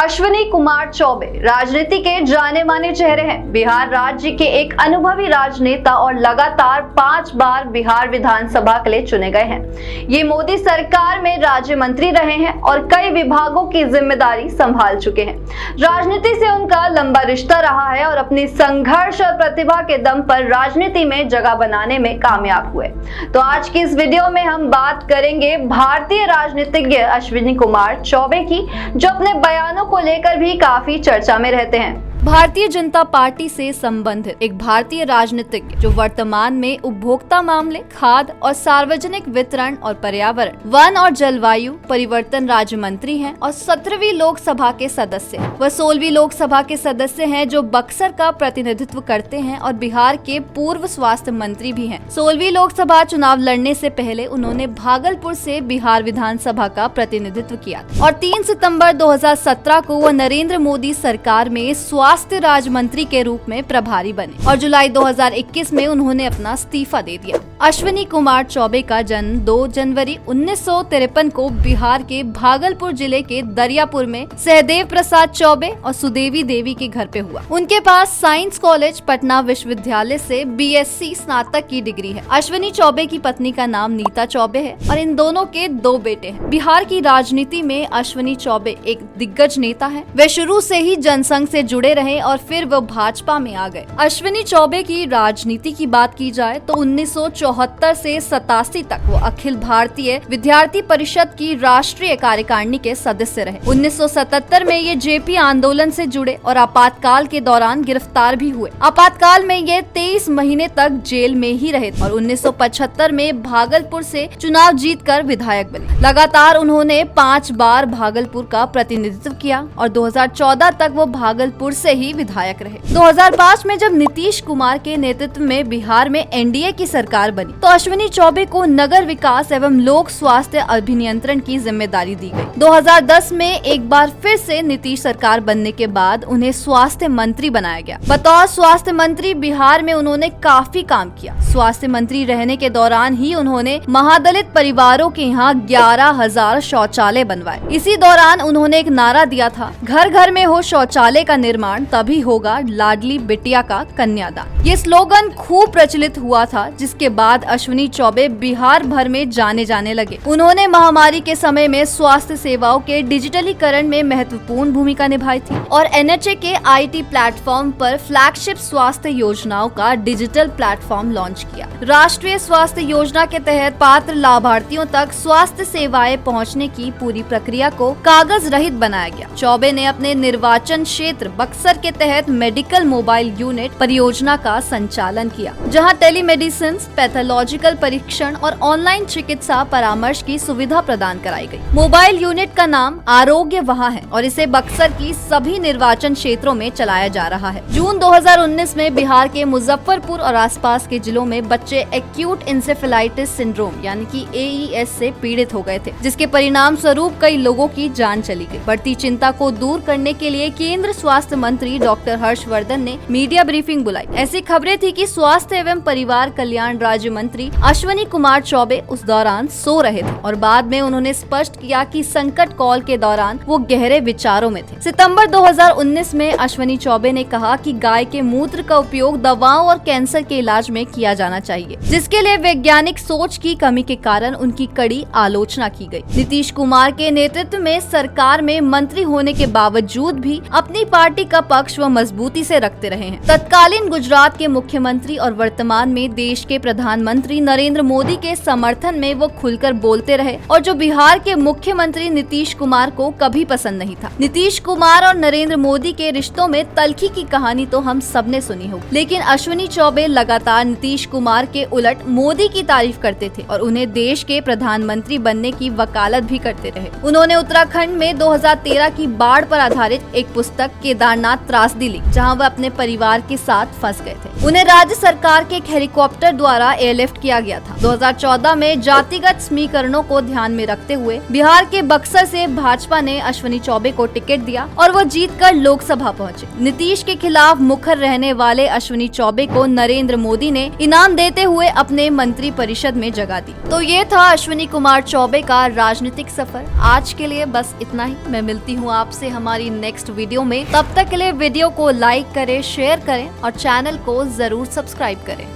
अश्विनी कुमार चौबे राजनीति के जाने माने चेहरे हैं। बिहार राज्य के एक अनुभवी राजनेता और लगातार 5 बार बिहार विधानसभा के लिए चुने गए हैं। ये मोदी सरकार में राज्य मंत्री रहे हैं और कई विभागों की जिम्मेदारी संभाल चुके हैं। राजनीति से उनका लंबा रिश्ता रहा है और अपनी संघर्ष और प्रतिभा के दम पर राजनीति में जगह बनाने में कामयाब हुए। तो आज की इस वीडियो में हम बात करेंगे भारतीय राजनीतिज्ञ अश्विनी कुमार चौबे की, जो अपने बयानों को लेकर भी काफी चर्चा में रहते हैं। भारतीय जनता पार्टी से संबंधित एक भारतीय राजनीतिज्ञ जो वर्तमान में उपभोक्ता मामले, खाद्य और सार्वजनिक वितरण और पर्यावरण, वन और जलवायु परिवर्तन राज्य मंत्री हैं और 17वीं लोकसभा के सदस्य हैं। वह 16वीं लोकसभा के सदस्य हैं जो बक्सर का प्रतिनिधित्व करते हैं और बिहार के पूर्व स्वास्थ्य मंत्री भी हैं। 16वीं लोकसभा चुनाव लड़ने से पहले उन्होंने भागलपुर से बिहार विधानसभा का प्रतिनिधित्व किया और 3 सितम्बर 2017 को वह नरेंद्र मोदी सरकार में स्वास्थ्य राज्य मंत्री के रूप में प्रभारी बने और जुलाई 2021 में उन्होंने अपना इस्तीफा दे दिया। अश्विनी कुमार चौबे का जन्म 2 जनवरी 1953 को बिहार के भागलपुर जिले के दरियापुर में सहदेव प्रसाद चौबे और सुदेवी देवी के घर पे हुआ। उनके पास साइंस कॉलेज पटना विश्वविद्यालय से BSc स्नातक की डिग्री है। अश्विनी चौबे की पत्नी का नाम नीता चौबे है और इन दोनों के 2 बेटे हैं। बिहार की राजनीति में अश्विनी चौबे एक दिग्गज नेता है। वे शुरू से ही जनसंघ से जुड़े रहे और फिर वो भाजपा में आ गए। अश्विनी चौबे की राजनीति की बात की जाए तो 1974 से 87 तक वो अखिल भारतीय विद्यार्थी परिषद की राष्ट्रीय कार्यकारिणी के सदस्य रहे। 1977 में ये JP आंदोलन से जुड़े और आपातकाल के दौरान गिरफ्तार भी हुए। आपातकाल में ये 23 महीने तक जेल में ही रहे और 1975 में भागलपुर से चुनाव जीतकर विधायक बने। लगातार उन्होंने 5 बार भागलपुर का प्रतिनिधित्व किया और 2014 तक वो भागलपुर से ही विधायक रहे। 2005 में जब नीतीश कुमार के नेतृत्व में बिहार में NDA की सरकार बनी तो अश्विनी चौबे को नगर विकास एवं लोक स्वास्थ्य अभिनियंत्रण की जिम्मेदारी दी गई। 2010 में एक बार फिर से नीतीश सरकार बनने के बाद उन्हें स्वास्थ्य मंत्री बनाया गया। बतौर स्वास्थ्य मंत्री बिहार में उन्होंने काफी काम किया। स्वास्थ्य मंत्री रहने के दौरान ही उन्होंने महादलित परिवारों के यहाँ 11,000 शौचालय बनवाए। इसी दौरान उन्होंने एक नारा दिया था, घर घर में हो शौचालय का निर्माण तभी होगा लाडली बिटिया का कन्यादान। ये स्लोगन खूब प्रचलित हुआ था, जिसके बाद अश्विनी चौबे बिहार भर में जाने लगे। उन्होंने महामारी के समय में स्वास्थ्य सेवाओं के डिजिटलीकरण में महत्वपूर्ण भूमिका निभाई थी और NHA के IT प्लेटफॉर्म पर फ्लैगशिप स्वास्थ्य योजनाओं का डिजिटल प्लेटफॉर्म लॉन्च किया। राष्ट्रीय स्वास्थ्य योजना के तहत पात्र लाभार्थियों तक स्वास्थ्य सेवाएं पहुंचने की पूरी प्रक्रिया को कागज रहित बनाया गया। चौबे ने अपने निर्वाचन क्षेत्र बक्सर के तहत मेडिकल मोबाइल यूनिट परियोजना का संचालन किया, जहां टेलीमेडिसिन, पैथोलॉजिकल परीक्षण और ऑनलाइन चिकित्सा परामर्श की सुविधा प्रदान कराई गई। मोबाइल यूनिट का नाम आरोग्य वहाँ है और इसे बक्सर की सभी निर्वाचन क्षेत्रों में चलाया जा रहा है। जून 2019 में बिहार के मुजफ्फरपुर और आसपास के जिलों में बच्चे एक्यूट इंसेफेलाइटिस सिंड्रोम यानी कि AES से पीड़ित हो गए थे, जिसके परिणाम स्वरूप कई लोगों की जान चली गई। बढ़ती चिंता को दूर करने के लिए केंद्र स्वास्थ्य मंत्री डॉक्टर हर्षवर्धन ने मीडिया ब्रीफिंग बुलाई। ऐसी खबरें थी कि स्वास्थ्य एवं परिवार कल्याण राज्य मंत्री अश्विनी कुमार चौबे उस दौरान सो रहे थे और बाद में उन्होंने स्पष्ट किया कि संकट कॉल के दौरान वो गहरे विचारों में थे। सितंबर 2019 में अश्विनी चौबे ने कहा कि गाय के मूत्र का उपयोग दवाओं और कैंसर के इलाज में किया जाना चाहिए, जिसके लिए वैज्ञानिक सोच की कमी के कारण उनकी कड़ी आलोचना की गई। नीतीश कुमार के नेतृत्व में सरकार में मंत्री होने के बावजूद भी अपनी पार्टी का पक्ष वो मजबूती से रखते रहे हैं। तत्कालीन गुजरात के मुख्यमंत्री और वर्तमान में देश के प्रधानमंत्री नरेंद्र मोदी के समर्थन में वो खुलकर बोलते रहे और जो बिहार के मुख्यमंत्री नीतीश कुमार को कभी पसंद नहीं था। नीतीश कुमार और नरेंद्र मोदी के रिश्तों में तल्खी की कहानी तो हम सबने सुनी हो, लेकिन अश्विनी चौबे लगातार नीतीश कुमार के उलट मोदी की तारीफ करते थे और उन्हें देश के प्रधानमंत्री बनने की वकालत भी करते रहे। उन्होंने उत्तराखंड में 2013 की बाढ़ पर आधारित एक पुस्तक केदारनाथ खतरनाक त्रासदी ली, जहां वह अपने परिवार के साथ फंस गए थे। उन्हें राज्य सरकार के एक हेलीकॉप्टर द्वारा एयरलिफ्ट किया गया था। 2014 में जातिगत समीकरणों को ध्यान में रखते हुए बिहार के बक्सर से भाजपा ने अश्विनी चौबे को टिकट दिया और वो जीतकर लोकसभा पहुंचे। नीतीश के खिलाफ मुखर रहने वाले अश्विनी चौबे को नरेंद्र मोदी ने इनाम देते हुए अपने मंत्री परिषद में जगह दी। तो ये था अश्विनी कुमार चौबे का राजनीतिक सफर। आज के लिए बस इतना ही। मैं मिलती हूँ आपसे हमारी नेक्स्ट वीडियो में। तब तक के लिए वीडियो को लाइक करें, शेयर करें और चैनल को जरूर सब्सक्राइब करें।